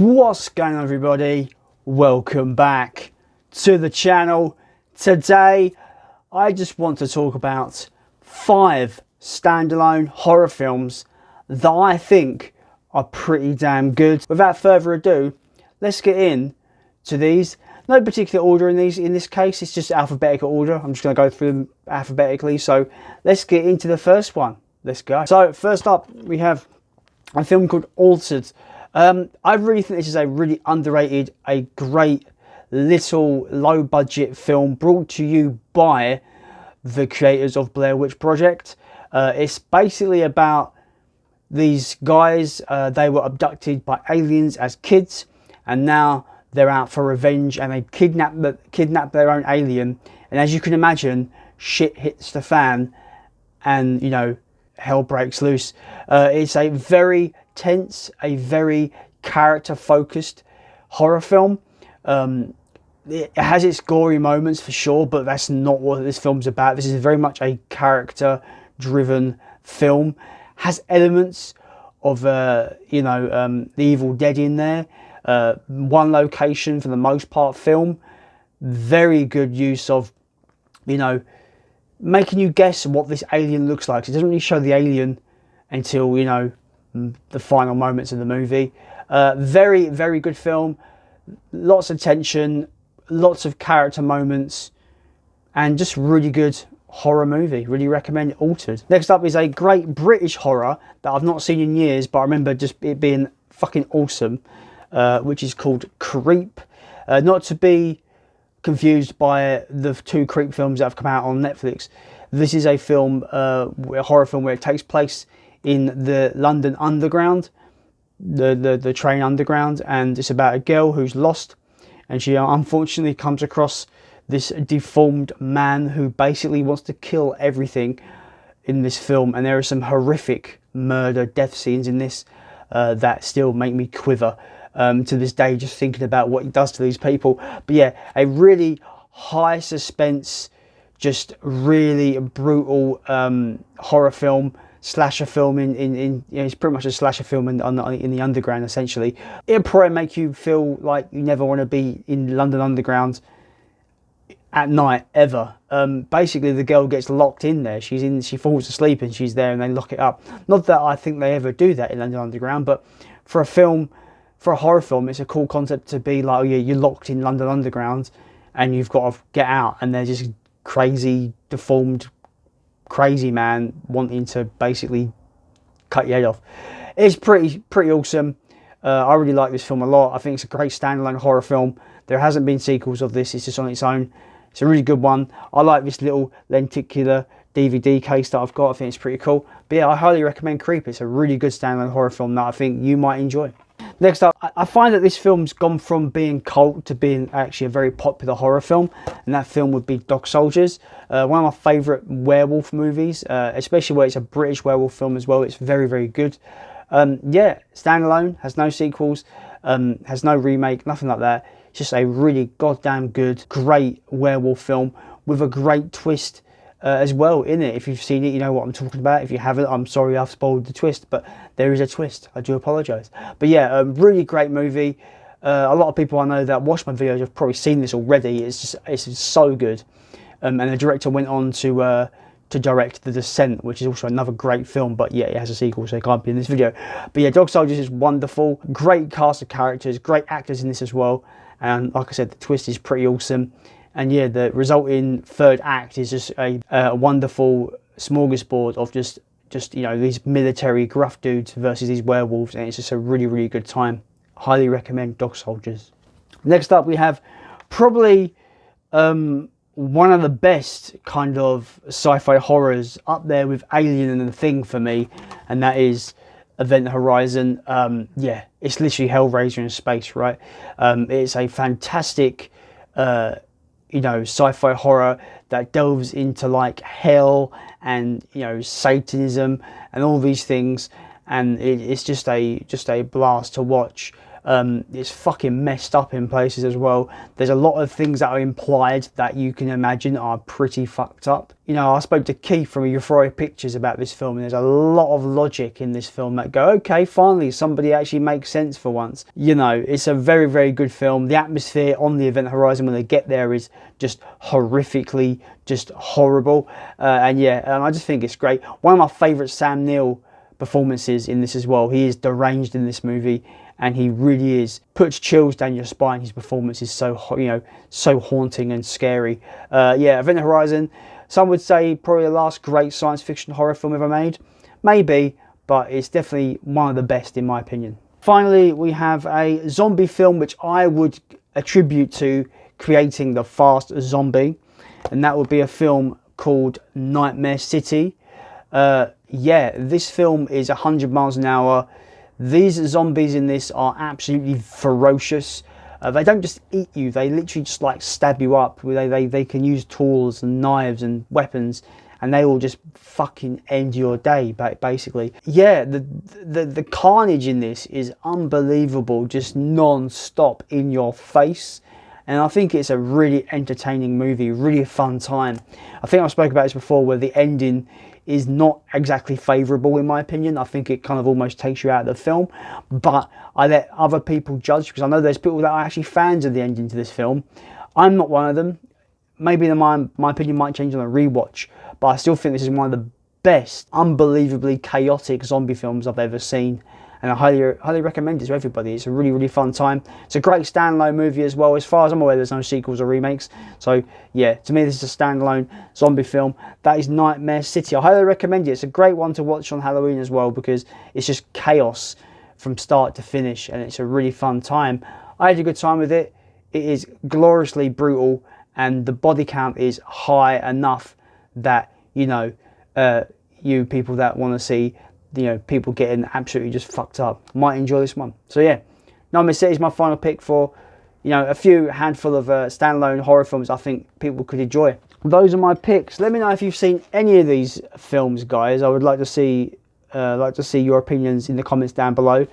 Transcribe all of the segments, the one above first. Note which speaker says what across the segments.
Speaker 1: What's going on, everybody? Welcome back to the channel. Today I just want to talk about 5 standalone horror films that I think are pretty damn good. Without further ado, let's get in to these. No particular order in this case, it's just alphabetical order. I'm just going to go through them alphabetically. So let's get into the first one. Let's go. So first up we have a film called Altered. I really think this is a really underrated, a great little low budget film brought to you by the creators of Blair Witch Project. It's basically about these guys. They were abducted by aliens as kids, and now they're out for revenge, and they kidnap their own alien. And as you can imagine, shit hits the fan, and you know, hell breaks loose. It's a very tense, a very character focused horror film. It has its gory moments for sure, but that's not what this film's about. This is very much a character driven film. Has elements of The Evil Dead in there. One location for the most part film. Very good use of, you know, making you guess what this alien looks like. It doesn't really show the alien until, you know, the final moments of the movie. Very, very good film. Lots of tension, lots of character moments, and just really good horror movie. Really recommend Altered. Next up is a great British horror that I've not seen in years, but I remember just it being fucking awesome, which is called Creep. Not to be confused by the 2 Creep films that have come out on Netflix. This is a film, a horror film where it takes place in the London Underground, the train underground, and it's about a girl who's lost, and she unfortunately comes across this deformed man who basically wants to kill everything in this film. And there are some horrific murder, death scenes in this that still make me quiver to this day, just thinking about what he does to these people. But yeah, a really high suspense, just really brutal horror film, slasher film it's pretty much a slasher film in the underground essentially. It'll probably make you feel like you never want to be in London Underground at night ever. Basically the girl gets locked in there. She falls asleep and she's there, and they lock it up. Not that I think they ever do that in London Underground, but for a horror film, it's a cool concept to be like, oh yeah, you're locked in London Underground and you've got to get out, and they're just crazy, deformed, crazy man wanting to basically cut your head off. It's pretty awesome. I really like this film a lot. I think it's a great standalone horror film. There hasn't been sequels of this. It's just on its own. It's a really good one. I like this little lenticular DVD case that I've got. I think it's pretty cool. But yeah, I highly recommend Creep. It's a really good standalone horror film that I think you might enjoy. Next up, I find that this film's gone from being cult to being actually a very popular horror film, and that film would be Dog Soldiers. One of my favourite werewolf movies, especially where it's a British werewolf film as well. It's very, very good. Yeah, standalone, has no sequels, has no remake, nothing like that. It's just a really goddamn good, great werewolf film with a great twist as well in it. If you've seen it, you know what I'm talking about. If you haven't, I'm sorry I've spoiled the twist, but there is a twist. I do apologise. But yeah, really great movie. A lot of people I know that watch my videos have probably seen this already. It's just so good. And the director went on to direct The Descent, which is also another great film, but yeah, it has a sequel, so it can't be in this video. But yeah, Dog Soldiers is wonderful. Great cast of characters, great actors in this as well. And like I said, the twist is pretty awesome. And yeah, the resulting third act is just a wonderful smorgasbord of just you know, these military gruff dudes versus these werewolves, and it's just a really, really good time. Highly recommend Dog Soldiers. Next up, we have probably one of the best kind of sci-fi horrors, up there with Alien and The Thing for me, and that is Event Horizon. Yeah, it's literally Hellraiser in space, right? It's a fantastic you know, sci-fi horror that delves into like hell and, you know, Satanism and all these things, and it's just a blast to watch. It's fucking messed up in places as well. There's a lot of things that are implied that you can imagine are pretty fucked up. You know, I spoke to Keith from Euphoria Pictures about this film, and there's a lot of logic in this film that go, okay, finally somebody actually makes sense for once. You know, it's a very, very good film. The atmosphere on the Event Horizon when they get there is just horrifically just horrible. And I just think it's great. One of my favourite Sam Neill performances in this as well. He is deranged in this movie, and he really is, puts chills down your spine. His performance is so, you know, so haunting and scary. Event Horizon, some would say probably the last great science fiction horror film ever made. Maybe, but it's definitely one of the best in my opinion. Finally, we have a zombie film which I would attribute to creating the fast zombie, and that would be a film called Nightmare City. This film is 100 miles an hour. These zombies in this are absolutely ferocious. They don't just eat you, they literally just like stab you up. They can use tools and knives and weapons, and they will just fucking end your day, basically. Yeah, the carnage in this is unbelievable, just non-stop in your face. And I think it's a really entertaining movie, really a fun time. I think I spoke about this before, where the ending is not exactly favourable in my opinion. I think it kind of almost takes you out of the film, but I let other people judge, because I know there's people that are actually fans of the ending to this film. I'm not one of them. Maybe my opinion might change on a rewatch, but I still think this is one of the best, unbelievably chaotic zombie films I've ever seen. And I highly recommend it to everybody. It's a really, really fun time. It's a great standalone movie as well. As far as I'm aware, there's no sequels or remakes. So yeah, to me, this is a standalone zombie film. That is Nightmare City. I highly recommend it. It's a great one to watch on Halloween as well, because it's just chaos from start to finish, and it's a really fun time. I had a good time with it. It is gloriously brutal, and the body count is high enough that, you know, you people that want to see, you know, people getting absolutely just fucked up might enjoy this one. So yeah, Nightmare City is my final pick for, you know, a few handful of standalone horror films I think people could enjoy. Those are my picks. Let me know if you've seen any of these films, guys. I would like to see your opinions in the comments down below.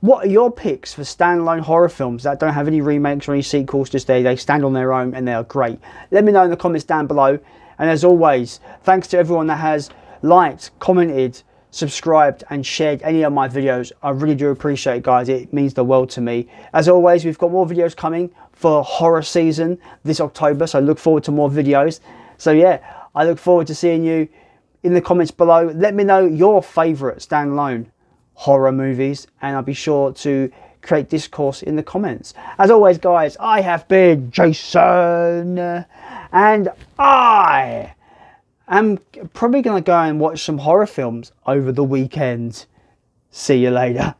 Speaker 1: What are your picks for standalone horror films that don't have any remakes or any sequels? Just they stand on their own and they are great. Let me know in the comments down below. And as always, thanks to everyone that has liked, commented, subscribed and shared any of my videos. I really do appreciate it, guys. It means the world to me. As always, we've got more videos coming for horror season this October, so look forward to more videos. So yeah, I look forward to seeing you in the comments below. Let me know your favourite standalone horror movies, and I'll be sure to create discourse in the comments. As always, guys, I have been Jason, and I'm probably going to go and watch some horror films over the weekend. See you later.